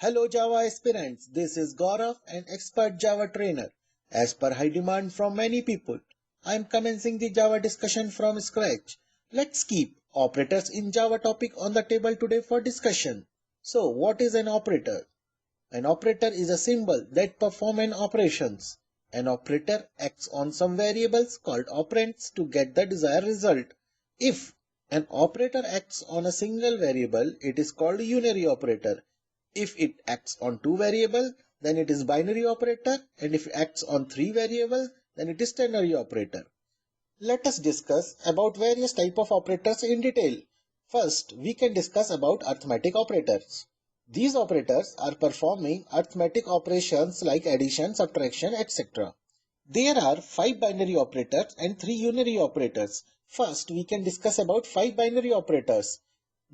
Hello Java aspirants, this is Gaurav, an expert Java trainer. As per high demand from many people, I am commencing the Java discussion from scratch. Let's keep operators in Java topic on the table today for discussion. So what is an operator? An operator is a symbol that perform an operations. An operator acts on some variables called operands to get the desired result. If an operator acts on a single variable, it is called a unary operator. If it acts on two variables, then it is binary operator, and if it acts on three variables, then it is ternary operator. Let us discuss about various type of operators in detail. First, we can discuss about arithmetic operators. These operators are performing arithmetic operations like addition, subtraction, etc. There are 5 binary operators and 3 unary operators. First, we can discuss about 5 binary operators.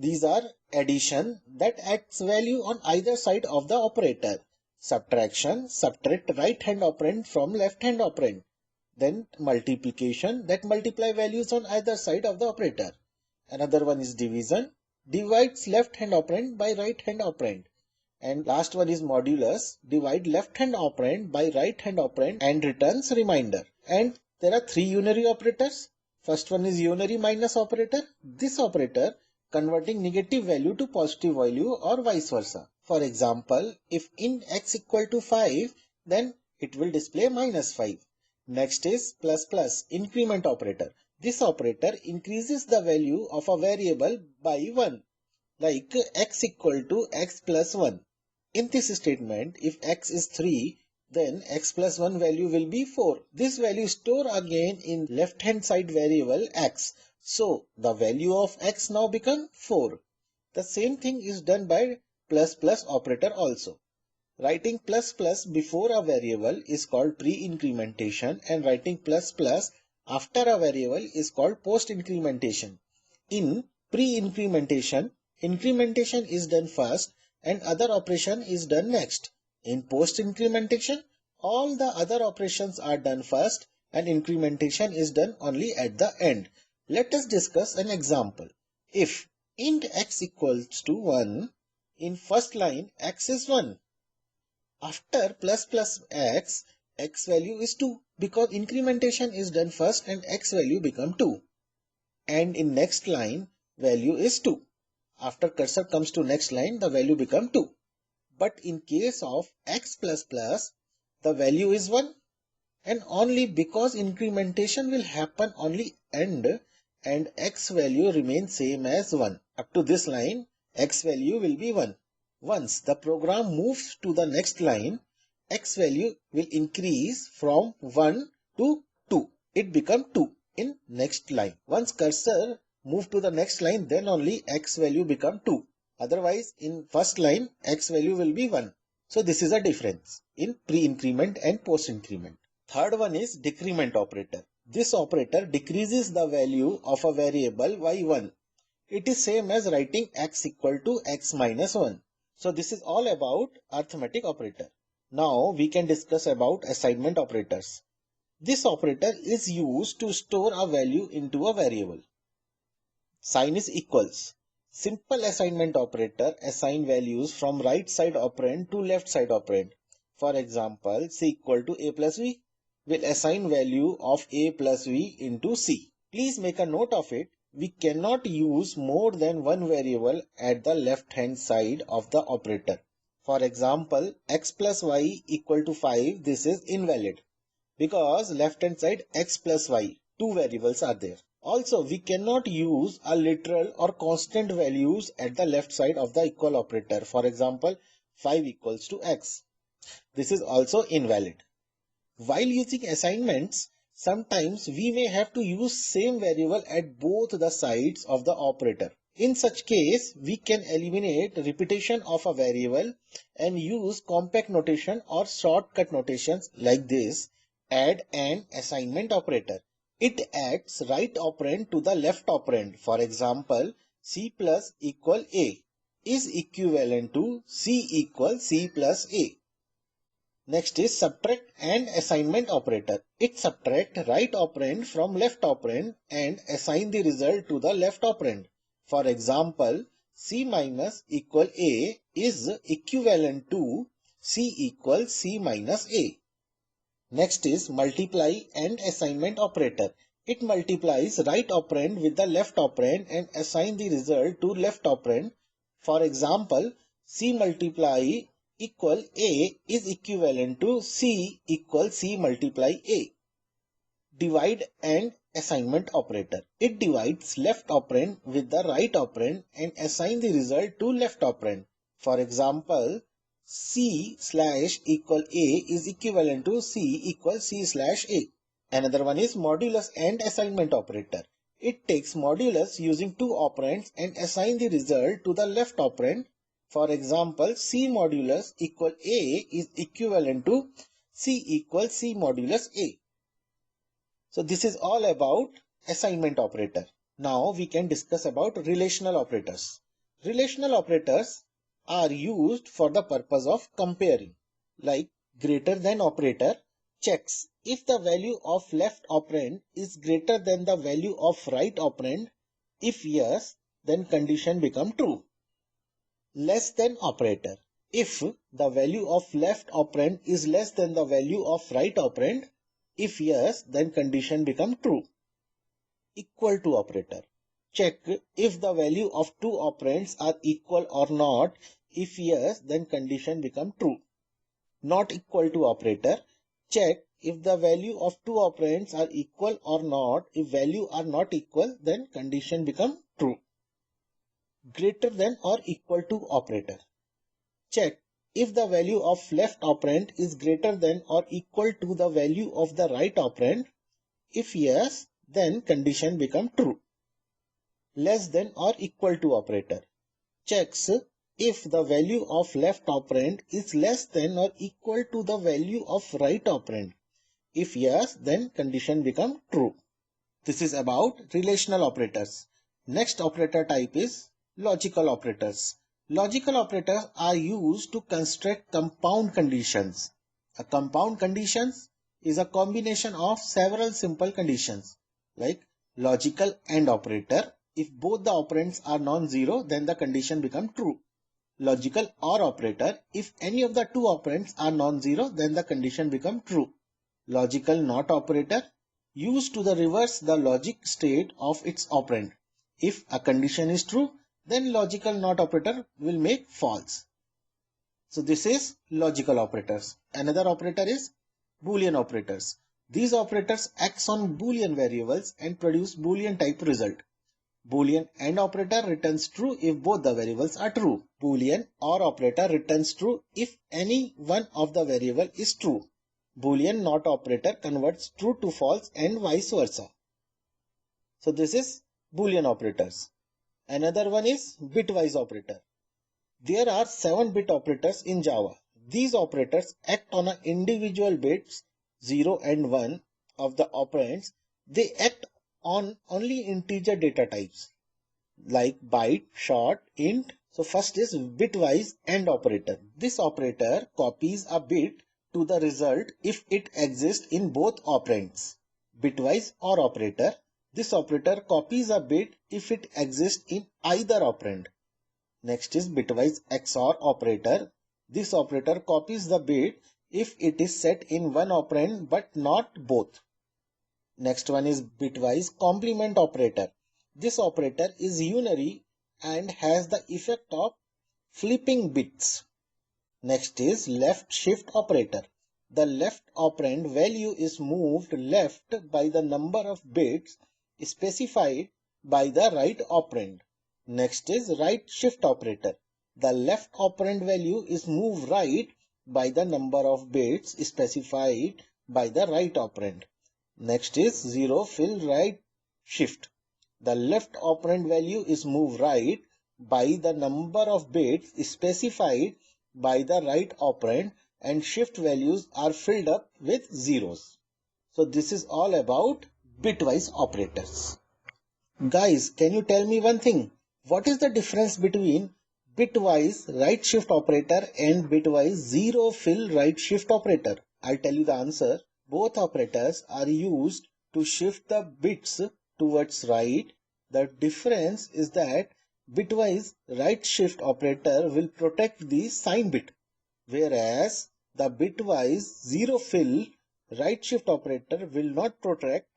These are addition, that adds value on either side of the operator. Subtraction, subtract right hand operand from left hand operand. Then multiplication, that multiply values on either side of the operator. Another one is division, divides left hand operand by right hand operand. And last one is modulus, divide left hand operand by right hand operand and returns remainder. And there are 3 unary operators. First one is unary minus operator. This operator converting negative value to positive value or vice versa. For example, if int x equal to 5, then it will display minus 5. Next is plus plus, increment operator. This operator increases the value of a variable by 1, like x equal to x plus 1. In this statement, if x is 3, then x plus 1 value will be 4. This value store again in left hand side variable x. So the value of x now become 4. The same thing is done by plus plus operator also. Writing plus plus before a variable is called pre-incrementation, and writing plus plus after a variable is called post-incrementation. In pre-incrementation, incrementation is done first and other operation is done next. In post-incrementation, all the other operations are done first and incrementation is done only at the end. Let us discuss an example. If int x equals to 1, in first line x is 1. After plus plus x, x value is 2 because incrementation is done first and x value become 2. And in next line, value is 2. After cursor comes to next line, the value become 2. But in case of x plus plus, the value is 1. And only because incrementation will happen only end and x value remains same as 1. Up to this line, x value will be 1. Once the program moves to the next line, x value will increase from 1 to 2. It becomes 2 in next line. Once cursor move to the next line, then only x value become 2. Otherwise, in first line, x value will be 1. So this is a difference in pre-increment and post-increment. Third one is decrement operator. This operator decreases the value of a variable by 1. It is same as writing x equal to x minus 1. So this is all about arithmetic operator. Now we can discuss about assignment operators. This operator is used to store a value into a variable. Sign is equals. Simple assignment operator assign values from right side operand to left side operand. For example, c equal to a plus v will assign value of a plus v into c. Please make a note of it. We cannot use more than one variable at the left hand side of the operator. For example, x plus y equal to 5, this is invalid because left hand side x plus y, two variables are there. Also, we cannot use a literal or constant values at the left side of the equal operator. For example, 5 equals to x. This is also invalid. While using assignments, sometimes we may have to use same variable at both the sides of the operator. In such case, we can eliminate repetition of a variable and use compact notation or shortcut notations like this. Add an assignment operator. It adds right operand to the left operand. For example, c plus equal a is equivalent to c equal c plus a. Next is subtract and assignment operator. It subtract right operand from left operand and assign the result to the left operand. For example, C minus equal A is equivalent to C equals C minus A. Next is multiply and assignment operator. It multiplies right operand with the left operand and assign the result to left operand. For example, C multiply equal A is equivalent to C equal C multiply A. Divide and assignment operator. It divides left operand with the right operand and assign the result to left operand. For example, C slash equal A is equivalent to C equal C slash A. Another one is modulus and assignment operator. It takes modulus using two operands and assign the result to the left operand. For example, C modulus equal A is equivalent to C equal C modulus A. So this is all about assignment operator. Now we can discuss about relational operators. Relational operators are used for the purpose of comparing. Like greater than operator checks if the value of left operand is greater than the value of right operand. If yes, then condition become true. Less than operator. If the value of left operand is less than the value of right operand, if yes, then condition become true. Equal to operator. Check if the value of two operands are equal or not. If yes, then condition become true. Not equal to operator. Check if the value of two operands are equal or not. If value are not equal, then condition become true. Greater than or equal to operator. Check if the value of left operand is greater than or equal to the value of the right operand. If yes, then condition become true. Less than or equal to operator. Checks if the value of left operand is less than or equal to the value of right operand. If yes, then condition become true. This is about relational operators. Next operator type is logical operators. Logical operators are used to construct compound conditions. A compound conditions is a combination of several simple conditions like logical AND operator. If both the operands are non-zero, then the condition becomes true. Logical OR operator. If any of the two operands are non-zero, then the condition becomes true. Logical NOT operator used to reverse the logic state of its operand. If a condition is true, then logical NOT operator will make false. So this is logical operators. Another operator is Boolean operators. These operators acts on Boolean variables and produce Boolean type result. Boolean AND operator returns true if both the variables are true. Boolean OR operator returns true if any one of the variable is true. Boolean NOT operator converts true to false and vice versa. So this is Boolean operators. Another one is bitwise operator. There are 7-bit operators in Java. These operators act on an individual bits 0 and 1 of the operands. They act on only integer data types like byte, short, int. So first is bitwise AND operator. This operator copies a bit to the result if it exists in both operands. Bitwise OR operator. This operator copies a bit if it exists in either operand. Next is bitwise XOR operator. This operator copies the bit if it is set in one operand but not both. Next one is bitwise complement operator. This operator is unary and has the effect of flipping bits. Next is left shift operator. The left operand value is moved left by the number of bits specified by the right operand. Next is right shift operator. The left operand value is moved right by the number of bits specified by the right operand. Next is zero fill right shift. The left operand value is moved right by the number of bits specified by the right operand and shift values are filled up with zeros. So this is all about bitwise operators. Guys, can you tell me one thing? What is the difference between bitwise right shift operator and bitwise zero fill right shift operator? I'll tell you the answer. Both operators are used to shift the bits towards right. The difference is that Bitwise right shift operator will protect the sign bit, whereas the bitwise zero fill right shift operator will not protect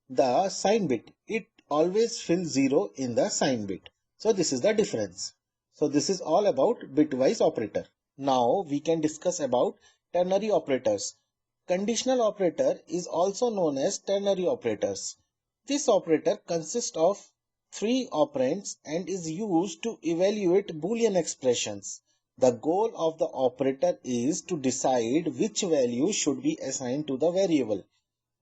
the sign bit. It always fills 0 in the sign bit. So this is the difference. So this is all about bitwise operator. Now we can discuss about ternary operators. Conditional operator is also known as ternary operators. This operator consists of three operands and is used to evaluate Boolean expressions. The goal of the operator is to decide which value should be assigned to the variable.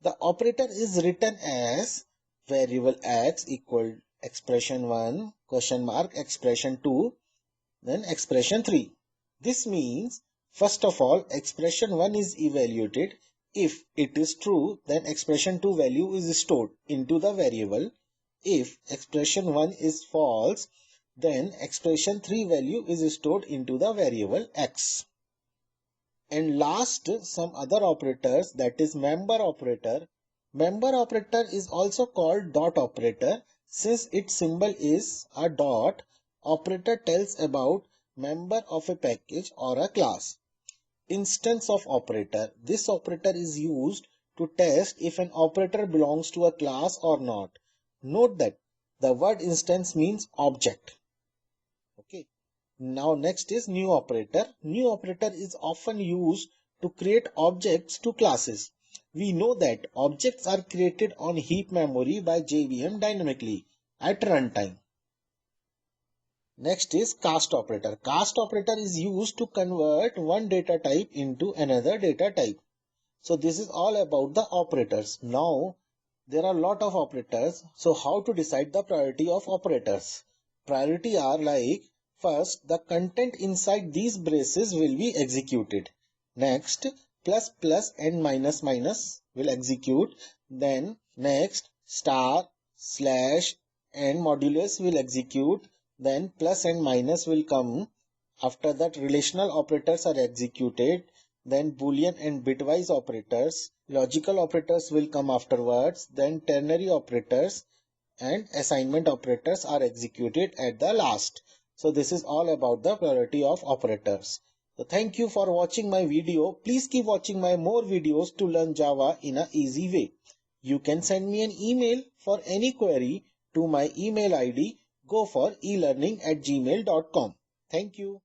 The operator is written as variable x equal expression 1 question mark expression 2 then expression 3. This means first of all expression 1 is evaluated. If it is true, then expression 2 value is stored into the variable. If expression 1 is false, then expression 3 value is stored into the variable x. And last, some other operators, that is member operator. Member operator is also called dot operator. Since its symbol is a dot, operator tells about member of a package or a class. Instance of operator. This operator is used to test if an operator belongs to a class or not. Note that the word instance means object. Okay. Now next is new operator. New operator is often used to create objects to classes. We know that objects are created on heap memory by JVM dynamically at runtime. Next is cast operator. Cast operator is used to convert one data type into another data type. So this is all about the operators. Now there are a lot of operators. So how to decide the priority of operators? Priority are like, first, the content inside these braces will be executed. Next, plus plus and minus minus will execute. Then next, star, slash and modulus will execute. Then plus and minus will come. After that, relational operators are executed. Then Boolean and bitwise operators. Logical operators will come afterwards. Then ternary operators and assignment operators are executed at the last. So this is all about the priority of operators. So thank you for watching my video. Please keep watching my more videos to learn Java in an easy way. You can send me an email for any query to my email ID goforelearning@gmail.com. Thank you.